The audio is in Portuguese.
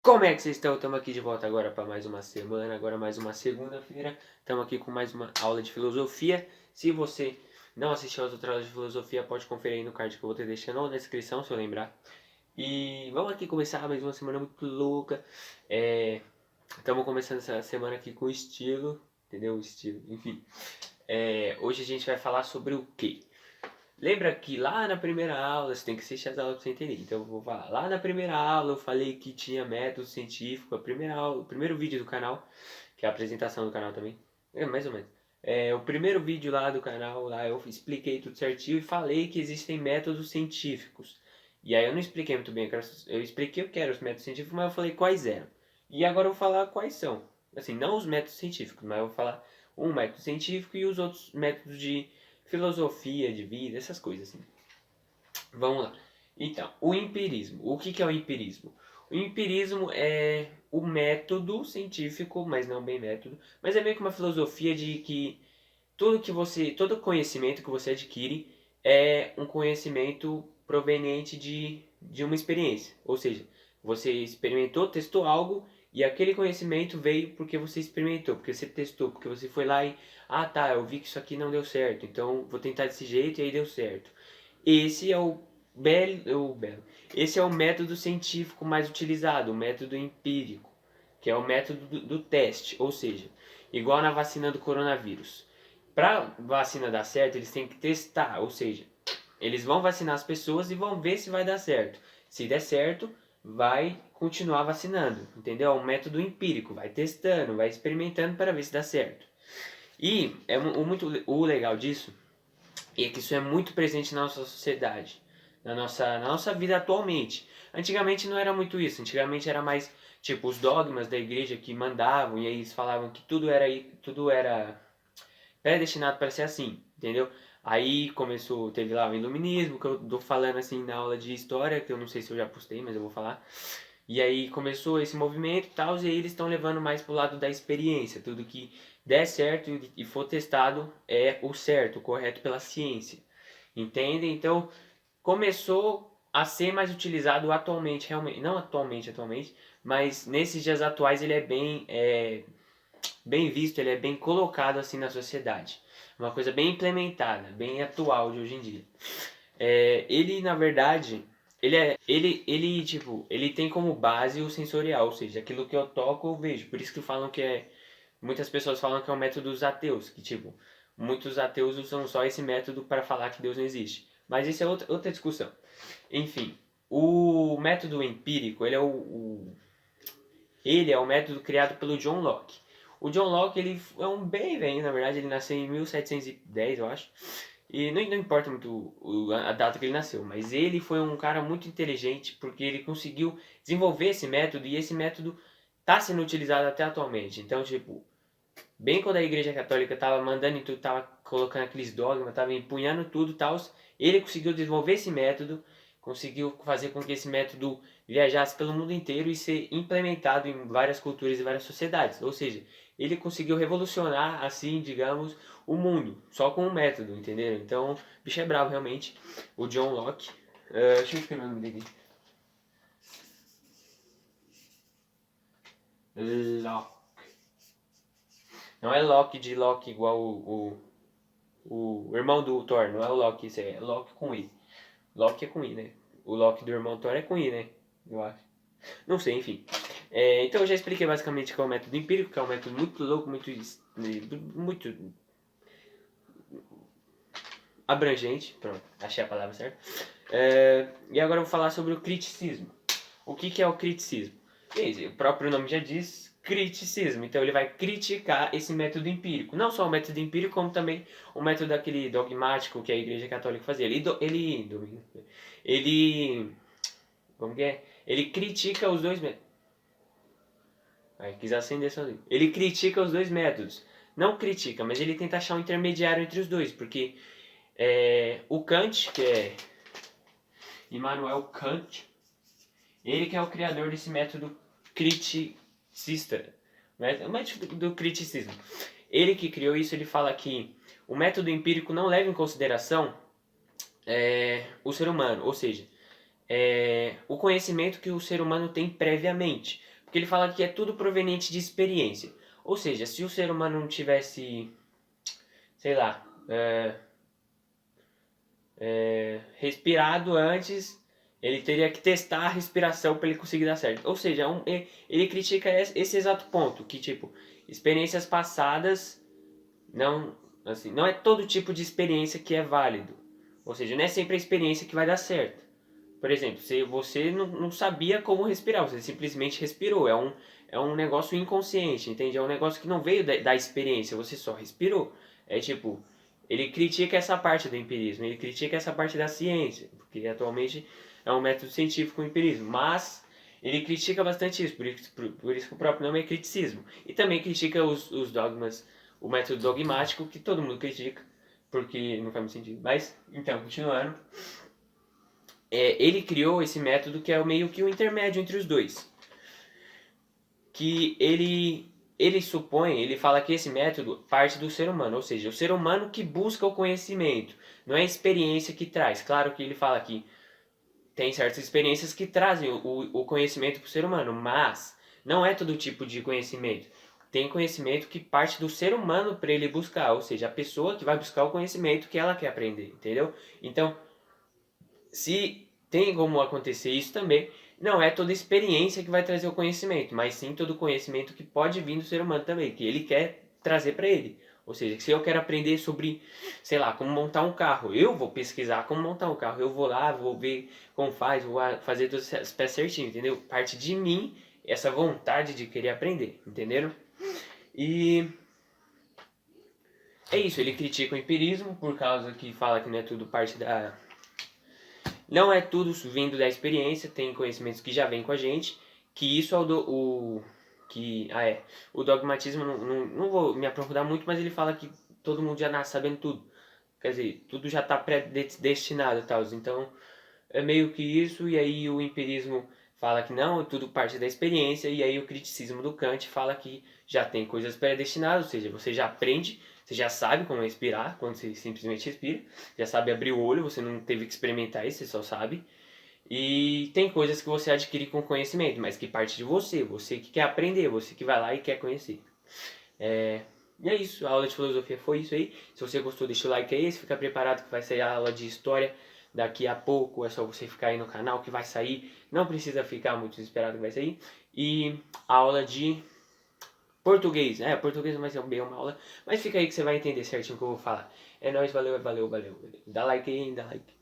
Como é que vocês estão? Estamos aqui de volta agora para mais uma semana, agora mais uma segunda-feira. Estamos aqui com mais uma aula de filosofia. Se você não assistiu às outras aulas de filosofia, pode conferir aí no card que eu vou ter deixando ou na descrição, se eu lembrar. E vamos aqui começar mais uma semana muito louca. Estamos começando essa semana aqui com estilo, entendeu? Estilo, enfim. Hoje a gente vai falar sobre o quê? Lembra que lá na primeira aula, você tem que assistir as aulas pra você entender. Então eu vou falar. Lá na primeira aula eu falei que tinha método científico, a primeira aula, o primeiro vídeo do canal, que é a apresentação do canal também. É, mais ou menos. O primeiro vídeo lá do canal, lá eu expliquei tudo certinho e falei que existem métodos científicos. E aí eu não expliquei muito bem, eu expliquei o que eram os métodos científicos, mas eu falei quais eram. E agora eu vou falar quais são. Assim, não os métodos científicos, mas eu vou falar um método científico e os outros métodos de filosofia de vida, essas coisas assim. Vamos lá. Então, o empirismo. O que é o empirismo? O empirismo é o método científico, mas não bem método, mas é meio que uma filosofia de que todo conhecimento que você adquire é um conhecimento proveniente de uma experiência. Ou seja, você experimentou, testou algo e aquele conhecimento veio porque você experimentou, porque você testou, porque você foi lá e, ah tá, eu vi que isso aqui não deu certo, então vou tentar desse jeito e aí deu certo. Esse é o belo. Esse é o método científico mais utilizado, o método empírico, que é o método do teste, ou seja, igual na vacina do coronavírus. Para vacina dar certo, eles têm que testar, ou seja, eles vão vacinar as pessoas e vão ver se vai dar certo. Se der certo, vai continuar vacinando, entendeu? É um método empírico, vai testando, vai experimentando para ver se dá certo. E o legal disso é que isso é muito presente na nossa sociedade, na nossa vida atualmente. Antigamente não era muito isso, antigamente era mais tipo os dogmas da igreja que mandavam e aí eles falavam que tudo era predestinado para ser assim, entendeu? Aí começou, teve lá o iluminismo, que eu tô falando assim na aula de história, que eu não sei se eu já postei, mas eu vou falar. E aí começou esse movimento e tal, e aí eles estão levando mais pro lado da experiência, tudo que der certo e for testado é o certo, o correto pela ciência. Entende? Então começou a ser mais utilizado atualmente, realmente, não atualmente, mas nesses dias atuais ele é bem visto, ele é bem colocado assim na sociedade. Uma coisa bem implementada, bem atual de hoje em dia. Ele, na verdade, ele tem como base o sensorial, ou seja, aquilo que eu toco eu vejo. Por isso que falam muitas pessoas falam que é um método dos ateus, que tipo, muitos ateus usam só esse método para falar que Deus não existe. Mas isso é outra discussão. Enfim, o método empírico, ele é o método criado pelo John Locke. O John Locke, ele é um bem velho, na verdade, ele nasceu em 1710, eu acho. E não importa muito a data que ele nasceu, mas ele foi um cara muito inteligente porque ele conseguiu desenvolver esse método e esse método está sendo utilizado até atualmente. Então, tipo, bem quando a Igreja Católica estava mandando em tudo, estava colocando aqueles dogmas, estava empunhando tudo e tal, ele conseguiu desenvolver esse método, conseguiu fazer com que esse método viajasse pelo mundo inteiro e ser implementado em várias culturas e várias sociedades. Ou seja, ele conseguiu revolucionar, assim, digamos, o mundo, só com um método, entendeu? Então, o bicho é bravo, realmente. O John Locke. Deixa eu escrever o nome dele. Locke. Não é Loki de Loki igual o irmão do Thor, não é o Loki, isso é Loki com I. Loki é com I, né? O Loki do irmão Thor é com I, né? Eu acho. Não sei, enfim. Então eu já expliquei basicamente que é o método empírico, que é um método muito louco, muito abrangente. Pronto, achei a palavra certa. E agora eu vou falar sobre o criticismo. O que é o criticismo? O próprio nome já diz criticismo. Então ele vai criticar esse método empírico. Não só o método empírico, como também o método aquele dogmático que a Igreja Católica fazia. Ele como que é? Ele critica os dois métodos. Aí quis acender sozinho. Ele critica os dois métodos. Não critica, mas ele tenta achar um intermediário entre os dois, porque o Kant, que é Immanuel Kant, ele que é o criador desse método criticista, o método do criticismo. Ele que criou isso, ele fala que o método empírico não leva em consideração o ser humano, ou seja, o conhecimento que o ser humano tem previamente. Porque ele fala que é tudo proveniente de experiência. Ou seja, se o ser humano não tivesse, sei lá, respirado antes, ele teria que testar a respiração para ele conseguir dar certo. Ou seja, ele critica esse exato ponto, que tipo, experiências passadas não, assim, não é todo tipo de experiência que é válido. Ou seja, não é sempre a experiência que vai dar certo. Por exemplo, se você não sabia como respirar, você simplesmente respirou. É um negócio inconsciente, entende? É um negócio que não veio da experiência, você só respirou. É tipo, ele critica essa parte do empirismo, ele critica essa parte da ciência, porque atualmente é um método científico o empirismo, mas ele critica bastante isso, por isso que o próprio nome é criticismo. E também critica os dogmas, o método dogmático, que todo mundo critica, porque não faz muito sentido. Mas, então, continuando, ele criou esse método que é meio que o intermédio entre os dois. Que ele supõe, ele fala que esse método parte do ser humano, ou seja, o ser humano que busca o conhecimento, não é a experiência que traz. Claro que ele fala que tem certas experiências que trazem o conhecimento para o ser humano, mas não é todo tipo de conhecimento. Tem conhecimento que parte do ser humano para ele buscar, ou seja, a pessoa que vai buscar o conhecimento que ela quer aprender, entendeu? Então, se tem como acontecer isso também, não é toda experiência que vai trazer o conhecimento, mas sim todo conhecimento que pode vir do ser humano também, que ele quer trazer para ele. Ou seja, se eu quero aprender sobre, sei lá, como montar um carro, eu vou pesquisar como montar um carro, eu vou lá, vou ver como faz, vou fazer todas as peças certinho, entendeu? Parte de mim essa vontade de querer aprender, entenderam? E é isso, ele critica o empirismo por causa que fala que não é tudo parte da, não é tudo vindo da experiência, tem conhecimentos que já vêm com a gente, que isso é o dogmatismo, não vou me aprofundar muito, mas ele fala que todo mundo já nasce sabendo tudo. Quer dizer, tudo já está predestinado e tal. Então, é meio que isso, e aí o empirismo fala que não, tudo parte da experiência, e aí o criticismo do Kant fala que já tem coisas predestinadas, ou seja, você já aprende, você já sabe como respirar, quando você simplesmente respira, já sabe abrir o olho, você não teve que experimentar isso, você só sabe. E tem coisas que você adquire com conhecimento, mas que parte de você, você que quer aprender, você que vai lá e quer conhecer. E é isso, a aula de filosofia foi isso aí. Se você gostou, deixa o like aí, fica preparado que vai sair a aula de história daqui a pouco, é só você ficar aí no canal que vai sair, não precisa ficar muito desesperado que vai sair. E a aula de português, português não vai ser bem uma aula, mas fica aí que você vai entender certinho o que eu vou falar. É nóis, valeu, valeu, valeu. Dá like aí, dá like.